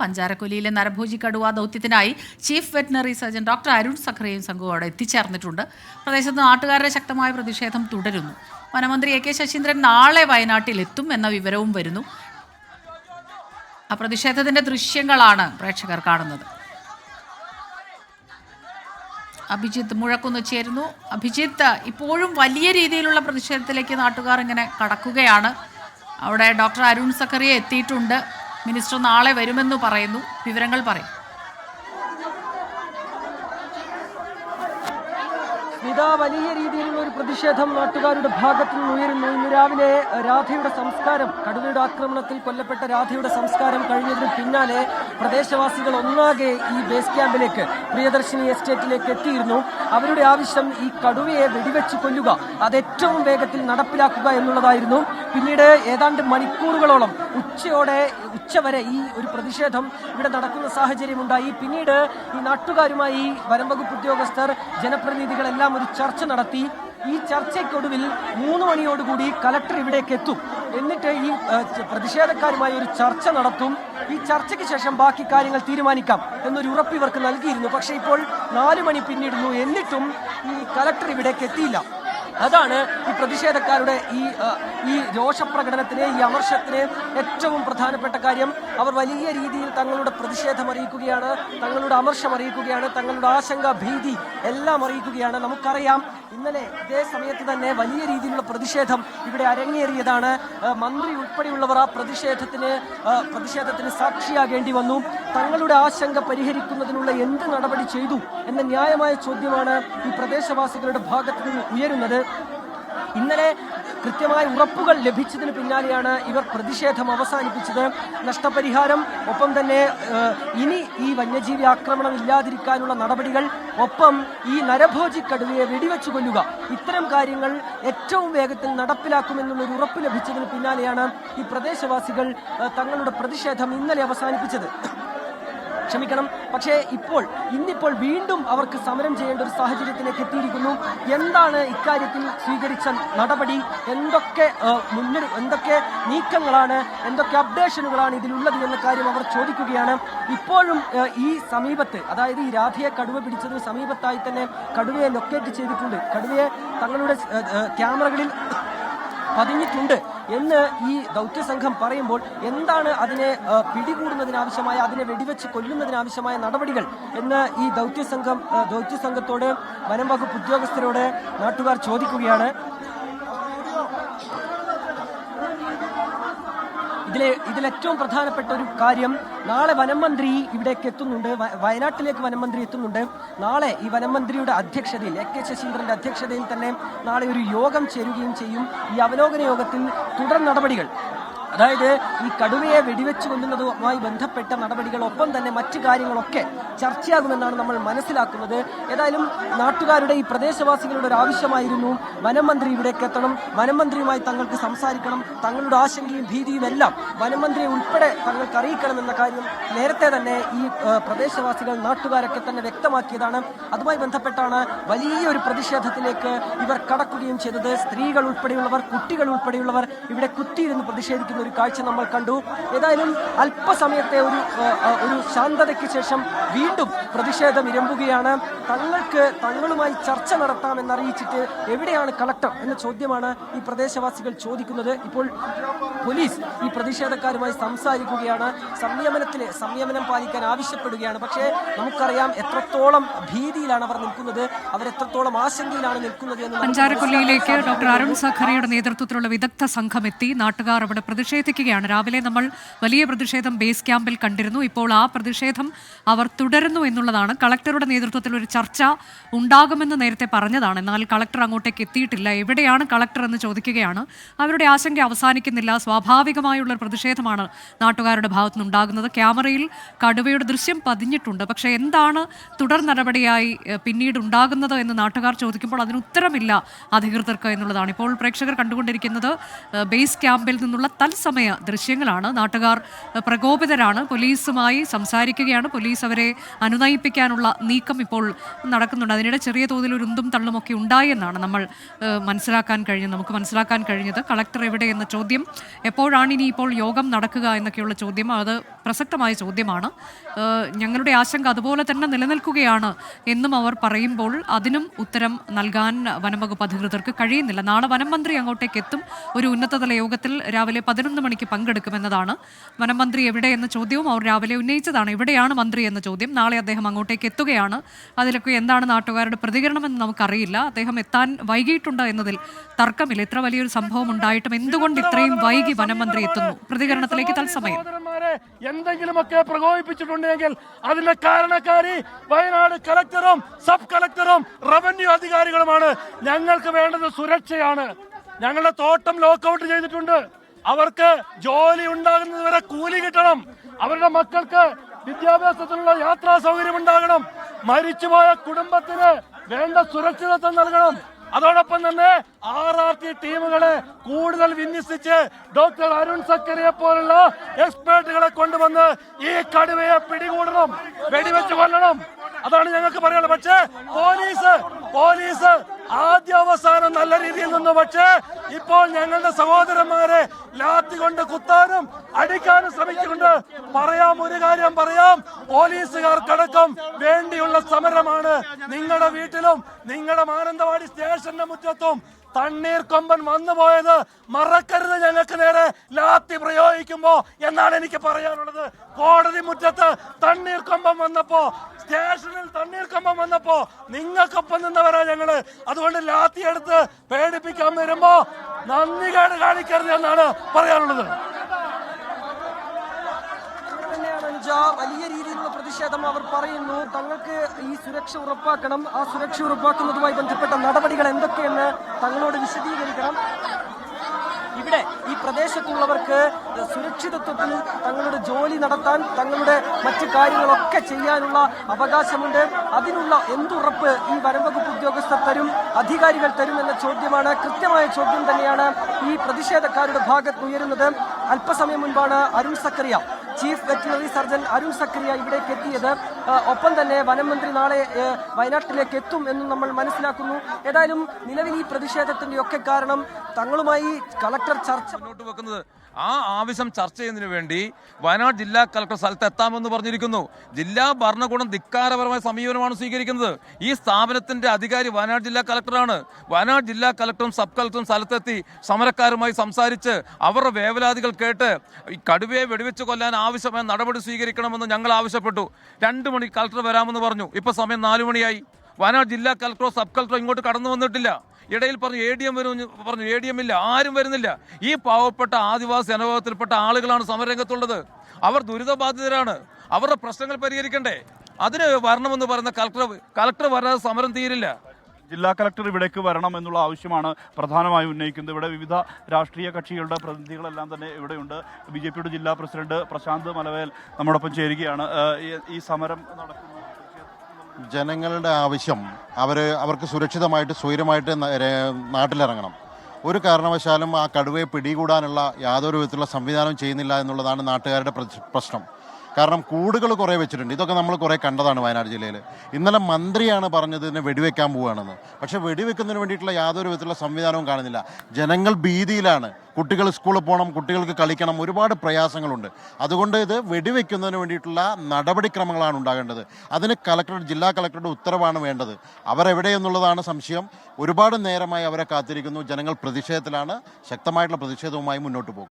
പഞ്ചാരക്കൊല്ലിയിലെ നരഭോജി കടുവ ദൗത്യത്തിനായി chief veterinary surgeon doctor Arun സഖറിയയും സംഘവും അവിടെ എത്തിച്ചേർന്നിട്ടുണ്ട്. പ്രദേശത്ത് നാട്ടുകാരുടെ ശക്തമായ പ്രതിഷേധം തുടരുന്നു. വനമന്ത്രി എ കെ ശശീന്ദ്രൻ നാളെ വയനാട്ടിൽ എത്തും എന്ന വിവരവും വരുന്നു. ആ പ്രതിഷേധത്തിന്റെ ദൃശ്യങ്ങളാണ് പ്രേക്ഷകർ കാണുന്നത്. അഭിജിത്ത് മുഴക്കുന്ന് ചേരുന്നു. അഭിജിത്ത്, ഇപ്പോഴും വലിയ രീതിയിലുള്ള പ്രതിഷേധത്തിലേക്ക് നാട്ടുകാർ ഇങ്ങനെ കടക്കുകയാണ്. അവിടെ ഡോക്ടർ അരുൺ സഖറിയ എത്തിയിട്ടുണ്ട്. മിനിസ്റ്റർ നാളെ വരുമെന്ന് പറയുന്നു. വിവരങ്ങൾ പറയും. വലിയ രീതിയിലുള്ള ഒരു പ്രതിഷേധം നാട്ടുകാരുടെ ഭാഗത്തു നിന്ന് ഉയരുന്നു. ഇന്ന് രാവിലെ രാധയുടെ സംസ്കാരം, കടുവയുടെ ആക്രമണത്തിൽ കൊല്ലപ്പെട്ട രാധയുടെ സംസ്കാരം കഴിഞ്ഞതിന് പിന്നാലെ പ്രദേശവാസികൾ ഒന്നാകെ ഈ ബേസ് ക്യാമ്പിലേക്ക്, പ്രിയദർശിനി എസ്റ്റേറ്റിലേക്ക് എത്തിയിരുന്നു. അവരുടെ ആവശ്യം ഈ കടുവയെ വെടിവെച്ച് കൊല്ലുക, അത് ഏറ്റവും വേഗത്തിൽ നടപ്പിലാക്കുക എന്നുള്ളതായിരുന്നു. പിന്നീട് ഏതാണ്ട് മണിക്കൂറുകളോളം ഉച്ചവരെ ഈ ഒരു പ്രതിഷേധം ഇവിടെ നടക്കുന്ന സാഹചര്യമുണ്ടായി. പിന്നീട് ഈ നാട്ടുകാരുമായി വനം വകുപ്പ് ഉദ്യോഗസ്ഥർ, ജനപ്രതിനിധികളെല്ലാം ഒരു ചർച്ച നടത്തി. ഈ ചർച്ചയ്ക്കൊടുവിൽ 3 മണിയോടുകൂടി കലക്ടർ ഇവിടേക്ക് എത്തും. എന്നിട്ട് ഈ പ്രതിഷേധക്കാരുമായി ഒരു ചർച്ച നടത്തും. ഈ ചർച്ചയ്ക്ക് ശേഷം ബാക്കി കാര്യങ്ങൾ തീരുമാനിക്കാം എന്നൊരു ഉറപ്പ് ഇവർക്ക് നൽകിയിരുന്നു. പക്ഷേ ഇപ്പോൾ 4 മണി പിന്നിടുന്നു, എന്നിട്ടും ഈ കലക്ടർ ഇവിടേക്ക് എത്തിയില്ല. അതാണ് ഈ പ്രതിഷേധക്കാരുടെ ഈ രോഷപ്രകടനത്തിന്, ഈ അമർഷത്തിന് ഏറ്റവും പ്രധാനപ്പെട്ട കാര്യം. അവർ വലിയ രീതിയിൽ തങ്ങളുടെ പ്രതിഷേധം അറിയിക്കുകയാണ്, തങ്ങളുടെ അമർഷം അറിയിക്കുകയാണ്, തങ്ങളുടെ ആശങ്ക, ഭീതി എല്ലാം അറിയിക്കുകയാണ്. നമുക്കറിയാം, ഇന്നലെ ഇതേ സമയത്ത് തന്നെ വലിയ രീതിയിലുള്ള പ്രതിഷേധം ഇവിടെ അരങ്ങേറിയതാണ്. മന്ത്രി ഉൾപ്പെടെയുള്ളവർ ആ പ്രതിഷേധത്തിന് സാക്ഷിയാകേണ്ടി വന്നു. തങ്ങളുടെ ആശങ്ക പരിഹരിക്കുന്നതിനുള്ള എന്ത് നടപടി ചെയ്തു എന്ന ന്യായമായ ചോദ്യമാണ് ഈ പ്രദേശവാസികളുടെ ഭാഗത്തു നിന്ന് ഉയരുന്നത്. ഇന്നലെ കൃത്യമായ ഉറപ്പുകൾ ലഭിച്ചതിന് പിന്നാലെയാണ് ഇവർ പ്രതിഷേധം അവസാനിപ്പിച്ചത്. നഷ്ടപരിഹാരം, ഒപ്പം തന്നെ ഇനി ഈ വന്യജീവി ആക്രമണം ഇല്ലാതിരിക്കാനുള്ള നടപടികൾ, ഒപ്പം ഈ നരഭോജി കടുവയെ വെടിവെച്ചു കൊല്ലുക, ഇത്തരം കാര്യങ്ങൾ ഏറ്റവും വേഗത്തിൽ നടപ്പിലാക്കുമെന്നുള്ളൊരു ഉറപ്പ് ലഭിച്ചതിന് പിന്നാലെയാണ് ഈ പ്രദേശവാസികൾ തങ്ങളുടെ പ്രതിഷേധം ഇന്നലെ അവസാനിപ്പിച്ചത്. പക്ഷേ ഇന്നിപ്പോൾ വീണ്ടും അവർക്ക് സമരം ചെയ്യേണ്ട ഒരു സാഹചര്യത്തിലേക്ക് എത്തിയിരിക്കുന്നു. എന്താണ് ഇക്കാര്യത്തിൽ സ്വീകരിച്ച നടപടി, എന്തൊക്കെ നീക്കങ്ങളാണ്, എന്തൊക്കെ അപ്ഡേഷനുകളാണ് ഇതിലുള്ളത് എന്ന കാര്യം അവർ ചോദിക്കുകയാണ്. ഇപ്പോഴും ഈ സമീപത്ത്, അതായത് ഈ രാധയെ കടുവ പിടിച്ചതിന് സമീപത്തായി തന്നെ കടുവയെ ലൊക്കേറ്റ് ചെയ്തിട്ടുണ്ട്, കടുവയെ തങ്ങളുടെ ക്യാമറകളിൽ പതിഞ്ഞിട്ടുണ്ട് എന്ന് ഈ ദൗത്യസംഘം പറയുമ്പോൾ എന്താണ് അതിനെ പിടികൂടുന്നതിനാവശ്യമായ, അതിനെ വെടിവെച്ച് കൊല്ലുന്നതിനാവശ്യമായ നടപടികൾ എന്ന് ഈ ദൗത്യസംഘത്തോട്, വനം വകുപ്പ് ഉദ്യോഗസ്ഥരോട് നാട്ടുകാർ ചോദിക്കുകയാണ്. ഇതിലേറ്റവും പ്രധാനപ്പെട്ട ഒരു കാര്യം, നാളെ വനം മന്ത്രി ഇവിടേക്ക് എത്തുന്നുണ്ട്, വയനാട്ടിലേക്ക് വനം മന്ത്രി എത്തുന്നുണ്ട്. നാളെ ഈ വനം മന്ത്രിയുടെ അധ്യക്ഷതയിൽ, എ കെ ശശീന്ദ്രന്റെ അധ്യക്ഷതയിൽ തന്നെ നാളെ ഒരു യോഗം ചേരുകയും ചെയ്യും. ഈ അവലോകന യോഗത്തിൽ തുടർ നടപടികൾ, അതായത് ഈ കടുവയെ വെടിവെച്ച് കൊല്ലുന്നതുമായി ബന്ധപ്പെട്ട നടപടികൾ, ഒപ്പം തന്നെ മറ്റു കാര്യങ്ങളൊക്കെ ചർച്ചയാകുമെന്നാണ് നമ്മൾ മനസ്സിലാക്കുന്നത്. ഏതായാലും നാട്ടുകാരുടെ, ഈ പ്രദേശവാസികളുടെ ഒരു ആവശ്യമായിരുന്നു വനം മന്ത്രി ഇവിടേക്ക് എത്തണം, വനം മന്ത്രിയുമായി തങ്ങൾക്ക് സംസാരിക്കണം, തങ്ങളുടെ ആശങ്കയും ഭീതിയും എല്ലാം വനം മന്ത്രിയെ ഉൾപ്പെടെ തങ്ങൾക്ക് അറിയിക്കണമെന്ന കാര്യം നേരത്തെ തന്നെ ഈ പ്രദേശവാസികൾ, നാട്ടുകാരൊക്കെ തന്നെ വ്യക്തമാക്കിയതാണ്. അതുമായി ബന്ധപ്പെട്ടാണ് വലിയൊരു പ്രതിഷേധത്തിലേക്ക് ഇവർ കടക്കുകയും ചെയ്തത്. സ്ത്രീകൾ ഉൾപ്പെടെയുള്ളവർ, കുട്ടികൾ ഉൾപ്പെടെയുള്ളവർ ഇവിടെ കുത്തിയിരുന്ന് പ്രതിഷേധിക്കുന്ന ഒരു കാഴ്ച നമ്മൾ കണ്ടു. ഏതായാലും അല്പസമയത്തെ ഒരു ശാന്തതയ്ക്ക് ശേഷം വീണ്ടും പ്രതിഷേധം ഇരമ്പുകയാണ്. തങ്ങളുമായി ചർച്ച നടത്താമെന്നറിയിച്ചിട്ട് എവിടെയാണ് കളക്ടർ എന്ന ചോദ്യമാണ് ഈ പ്രദേശവാസികൾ ചോദിക്കുന്നത്. ഇപ്പോൾ പോലീസ് ഈ പ്രതിഷേധക്കാരുമായി സംസാരിക്കുകയാണ്, സംയമനം പാലിക്കാൻ ആവശ്യപ്പെടുകയാണ്. പക്ഷേ നമുക്കറിയാം എത്രത്തോളം ഭീതിയിലാണ് അവർ നിൽക്കുന്നത്, അവരെത്രത്തോളം ആശങ്കയിലാണ് നിൽക്കുന്നത് എന്ന്. പഞ്ചാരക്കൊല്ലിയിലേക്ക് ഡോക്ടർ അരുൺ സഖറിയുടെ നേതൃത്വത്തിലുള്ള വിദഗ്ധ സംഘം എത്തി. നാട്ടുകാർ അവിടെ പ്രതിഷേധിക്കുകയാണ്. രാവിലെ നമ്മൾ വലിയ പ്രതിഷേധം ബേസ് ക്യാമ്പിൽ കണ്ടിരുന്നു. ഇപ്പോൾ ആ പ്രതിഷേധം അവർ തുടരുന്നു എന്നുള്ളതാണ്. കളക്ടറുടെ നേതൃത്വത്തിൽ ഒരു ചർച്ച ഉണ്ടാകുമെന്ന് നേരത്തെ പറഞ്ഞതാണ്. എന്നാൽ കളക്ടർ അങ്ങോട്ടേക്ക് എത്തിയിട്ടില്ല. എവിടെയാണ് കളക്ടർ എന്ന് ചോദിക്കുകയാണ്. അവരുടെ ആശങ്ക അവസാനിക്കുന്നില്ല. സ്വാഭാവികമായുള്ളൊരു പ്രതിഷേധമാണ് നാട്ടുകാരുടെ ഭാഗത്തുനിന്നുണ്ടാകുന്നത്. ക്യാമറയിൽ കടുവയുടെ ദൃശ്യം പതിഞ്ഞിട്ടുണ്ട്. പക്ഷേ എന്താണ് തുടർ നടപടിയായി പിന്നീട് ഉണ്ടാകുന്നത് എന്ന് നാട്ടുകാർ ചോദിക്കുമ്പോൾ അതിന് ഉത്തരമില്ല അധികൃതർക്ക് എന്നുള്ളതാണ്. ഇപ്പോൾ പ്രേക്ഷകർ കണ്ടുകൊണ്ടിരിക്കുന്നത് ബേസ് ക്യാമ്പിൽ നിന്നുള്ള തത്സമയ ദൃശ്യങ്ങളാണ്. നാട്ടുകാർ പ്രകോപിതരാണ്, പോലീസുമായി സംസാരിക്കുകയാണ്, പോലീസ് അവരെ അനുനയിപ്പിക്കാനുള്ള നീക്കം ഇപ്പോൾ നടക്കുന്നുണ്ട്. അതിനിടെ ചെറിയ തോതിൽ ഒരു ഉന്തും തള്ളുമൊക്കെ ഉണ്ടായി എന്നാണ് നമുക്ക് മനസ്സിലാക്കാൻ കഴിഞ്ഞത്. കളക്ടർ എവിടെ എന്ന ചോദ്യം, എപ്പോഴാണ് ഇനി ഇപ്പോൾ യോഗം നടക്കുക എന്നൊക്കെയുള്ള ചോദ്യം, അത് പ്രസക്തമായ ചോദ്യമാണ്. ഞങ്ങളുടെ ആശങ്ക അതുപോലെ തന്നെ നിലനിൽക്കുകയാണ് എന്നും അവർ പറയുമ്പോൾ അതിനും ഉത്തരം നൽകാൻ വനംവകുപ്പ് അധികൃതർക്ക് കഴിയുന്നില്ല. നാളെ വനം മന്ത്രി അങ്ങോട്ടേക്ക് എത്തും. ഒരു ഉന്നതതല യോഗത്തിൽ രാവിലെ 11 മണിക്ക് പങ്കെടുക്കുമെന്നതാണ്. വനം മന്ത്രി എവിടെ എന്ന ചോദ്യവും അവർ രാവിലെ ഉന്നയിച്ചതാണ്. എവിടെയാണ് മന്ത്രി എന്ന ചോദ്യം. നാളെ അദ്ദേഹം അങ്ങോട്ടേക്ക് എത്തുകയാണ്. അതിലൊക്കെ എന്താണ് നാട്ടുകാരുടെ പ്രതികരണമെന്ന് നമുക്കറിയില്ല. അദ്ദേഹം എത്താൻ വൈകിട്ടുണ്ട് എന്നതിൽ തർക്കമില്ല. ഇത്ര വലിയൊരു സംഭവം ഉണ്ടായിട്ടും എന്തുകൊണ്ട് ഇത്രയും വൈകി വനം മന്ത്രി എത്തുന്നു? പ്രതികരണത്തിലേക്ക് തത്സമയം. എന്തെങ്കിലുമൊക്കെ പ്രകോപിപ്പിച്ചിട്ടുണ്ടെങ്കിൽ അതിന്റെ കാരണക്കാരി വയനാട് കളക്ടറും സബ് കളക്ടറും റവന്യൂ അധികാരികളുമാണ്. ഞങ്ങൾക്ക് വേണ്ടത് സുരക്ഷയാണ്. ഞങ്ങളുടെ തോട്ടം ലോക്കൌട്ട് ചെയ്തിട്ടുണ്ട്. അവർക്ക് ജോലി ഉണ്ടാകുന്നതുവരെ കൂലി കിട്ടണം. അവരുടെ മക്കൾക്ക് വിദ്യാഭ്യാസത്തിനുള്ള യാത്രാ സൗകര്യം ഉണ്ടാകണം. മരിച്ചുപോയ കുടുംബത്തിന് വേണ്ട സുരക്ഷിതത്വം നൽകണം. അതോടൊപ്പം തന്നെ RRT ടീമുകളെ കൂടുതൽ വിന്യസിച്ച് ഡോക്ടർ അരുൺ സക്കറിയെ പോലുള്ള എക്സ്പേർട്ടുകളെ കൊണ്ടുവന്ന് ഈ കടുവയെ പിടികൂടണം, വെടിവെച്ച് കൊല്ലണം. അതാണ് ഞങ്ങൾക്ക് പറയാനുള്ളത്. പക്ഷേ പോലീസ് ആദ്യ അവസാനം നല്ല രീതിയിൽ നിന്നു. പക്ഷേ ഇപ്പോൾ ഞങ്ങളുടെ സഹോദരന്മാരെ ലാത്തി കൊണ്ട് കുത്താനും അടിക്കാനും ശ്രമിച്ചുകൊണ്ട് ഒരു കാര്യം പറയാം, പോലീസുകാർക്കടക്കം വേണ്ടിയുള്ള സമരമാണ്. നിങ്ങളുടെ വീട്ടിലും നിങ്ങളുടെ മാനന്തവാടി സ്റ്റേഷന്റെ മുറ്റത്തും തണ്ണീർ കൊമ്പൻ വന്നുപോയത് മറക്കരുത്. ഞങ്ങൾക്ക് നേരെ ലാത്തി പ്രയോഗിക്കുമ്പോ എന്നാണ് എനിക്ക് പറയാനുള്ളത്. കോടതി മുറ്റത്ത് തണ്ണീർ കൊമ്പൻ വന്നപ്പോ, സ്റ്റേഷനിൽ തണ്ണീർ കൊമ്പൻ വന്നപ്പോ നിങ്ങൾക്കൊപ്പം നിന്നവരാ ഞങ്ങള്. അതുകൊണ്ട് ലാത്തി എടുത്ത് പേടിപ്പിക്കാൻ വരുമ്പോ നന്ദികേട് കാണിക്കരുത് എന്നാണ് പറയാനുള്ളത്. വലിയ രീതിയിലുള്ള പ്രതിഷേധം അവർ പറയുന്നു. തങ്ങൾക്ക് ഈ സുരക്ഷ ഉറപ്പാക്കണം. ആ സുരക്ഷ ഉറപ്പാക്കുന്നതുമായി ബന്ധപ്പെട്ട നടപടികൾ എന്തൊക്കെയെന്ന് തങ്ങളോട് വിശദീകരിക്കണം. ഇവിടെ ഈ പ്രദേശത്തുള്ളവർക്ക് സുരക്ഷിതത്വത്തിൽ തങ്ങളുടെ ജോലി നടത്താൻ, തങ്ങളുടെ മറ്റു കാര്യങ്ങളൊക്കെ ചെയ്യാനുള്ള അവകാശമുണ്ട്. അതിനുള്ള എന്തുറപ്പ് ഈ വനംവകുപ്പ് ഉദ്യോഗസ്ഥർ തരും, അധികാരികൾ തരും എന്ന ചോദ്യമാണ്, കൃത്യമായ ചോദ്യം തന്നെയാണ് ഈ പ്രതിഷേധക്കാരുടെ ഭാഗത്ത് ഉയരുന്നത്. അല്പസമയം മുൻപാണ് Arun Zachariah, chief veterinary surgeon Arun Zachariah ഇവിടേക്ക് എത്തിയത്. ഒപ്പം തന്നെ വനം മന്ത്രി നാളെ വയനാട്ടിലേക്ക് എത്തും എന്നും നമ്മൾ മനസ്സിലാക്കുന്നു. ഏതായാലും നിലവിൽ ഈ പ്രതിഷേധത്തിന്റെ ഒക്കെ കാരണം തങ്ങളുമായി കളക്ടർ ചർച്ച മുന്നോട്ട് വെക്കുന്നത്. ആ ആവശ്യം ചർച്ച ചെയ്യുന്നതിന് വേണ്ടി വയനാട് ജില്ലാ കളക്ടർ സ്ഥലത്ത് എത്താമെന്ന് പറഞ്ഞിരിക്കുന്നു. ജില്ലാ ഭരണകൂടം ധിക്കാരപരമായ സമീപനമാണ് സ്വീകരിക്കുന്നത്. ഈ സ്ഥാപനത്തിന്റെ അധികാരി വയനാട് ജില്ലാ കളക്ടറാണ്. വയനാട് ജില്ലാ കളക്ടറും സബ് കളക്ടറും സ്ഥലത്തെത്തി സമരക്കാരുമായി സംസാരിച്ച് അവരുടെ വേവലാതികൾ കേട്ട് ഈ കടുവയെ വെടിവെച്ച് കൊല്ലാൻ ആവശ്യമായ നടപടി സ്വീകരിക്കണമെന്ന് ഞങ്ങൾ ആവശ്യപ്പെട്ടു. 2 മണിക്ക് കളക്ടർ വരാമെന്ന് പറഞ്ഞു. ഇപ്പൊ സമയം 4 മണിയായി. വയനാട് ജില്ലാ കളക്ടറോ സബ് കളക്ടറോ ഇങ്ങോട്ട് കടന്നു വന്നിട്ടില്ല. ഇടയിൽ പറഞ്ഞു ADM വരും, പറഞ്ഞു ADM ഇല്ല, ആരും വരുന്നില്ല. ഈ പാവപ്പെട്ട ആദിവാസി അനുഭവത്തിൽപ്പെട്ട ആളുകളാണ് സമരരംഗത്തുള്ളത്. അവർ ദുരിതബാധിതരാണ്. അവരുടെ പ്രശ്നങ്ങൾ പരിഹരിക്കണ്ടേ? അതിന് വരണമെന്ന് പറയുന്ന കളക്ടർ വരാതെ സമരം തീരില്ല. ജില്ലാ കളക്ടർ ഇവിടേക്ക് വരണം എന്നുള്ള ആവശ്യമാണ് പ്രധാനമായും ഉന്നയിക്കുന്നത്. ഇവിടെ വിവിധ രാഷ്ട്രീയ കക്ഷികളുടെ പ്രതിനിധികളെല്ലാം തന്നെ ഇവിടെയുണ്ട്. BJPയുടെ ജില്ലാ പ്രസിഡന്റ് പ്രശാന്ത് മലവേൽ നമ്മോടൊപ്പം ചേരുകയാണ്. ഈ സമരം നടക്കുന്ന ജനങ്ങളുടെ ആവശ്യം അവർക്ക് സുരക്ഷിതമായിട്ട് സ്വൈരമായിട്ട് നാട്ടിലിറങ്ങണം. ഒരു കാരണവശാലും ആ കടുവയെ പിടികൂടാനുള്ള യാതൊരു വിധത്തിലുള്ള സംവിധാനം ചെയ്യുന്നില്ല എന്നുള്ളതാണ് നാട്ടുകാരുടെ പ്രശ്നം. കാരണം കൂടുകൾ കുറേ വെച്ചിട്ടുണ്ട്. ഇതൊക്കെ നമ്മൾ കുറേ കണ്ടതാണ് വയനാട് ജില്ലയിൽ. ഇന്നലെ മന്ത്രിയാണ് പറഞ്ഞത് ഇതിനെ വെടിവെക്കാൻ പോവുകയാണെന്ന്. പക്ഷേ വെടിവെക്കുന്നതിന് വേണ്ടിയിട്ടുള്ള യാതൊരു വിധത്തിലുള്ള സംവിധാനവും കാണുന്നില്ല. ജനങ്ങൾ ഭീതിയിലാണ്. കുട്ടികൾ സ്കൂളിൽ പോകണം, കുട്ടികൾക്ക് കളിക്കണം, ഒരുപാട് പ്രയാസങ്ങളുണ്ട്. അതുകൊണ്ട് ഇത് വെടിവെക്കുന്നതിന് വേണ്ടിയിട്ടുള്ള നടപടിക്രമങ്ങളാണ് ഉണ്ടാകേണ്ടത്. അതിന് ജില്ലാ കളക്ടറുടെ ഉത്തരവാണ് വേണ്ടത്. അവരെവിടെയെന്നുള്ളതാണ് സംശയം. ഒരുപാട് നേരമായി അവരെ കാത്തിരിക്കുന്നു. ജനങ്ങൾ പ്രതിഷേധത്തിലാണ്. ശക്തമായിട്ടുള്ള പ്രതിഷേധവുമായി മുന്നോട്ട് പോകും.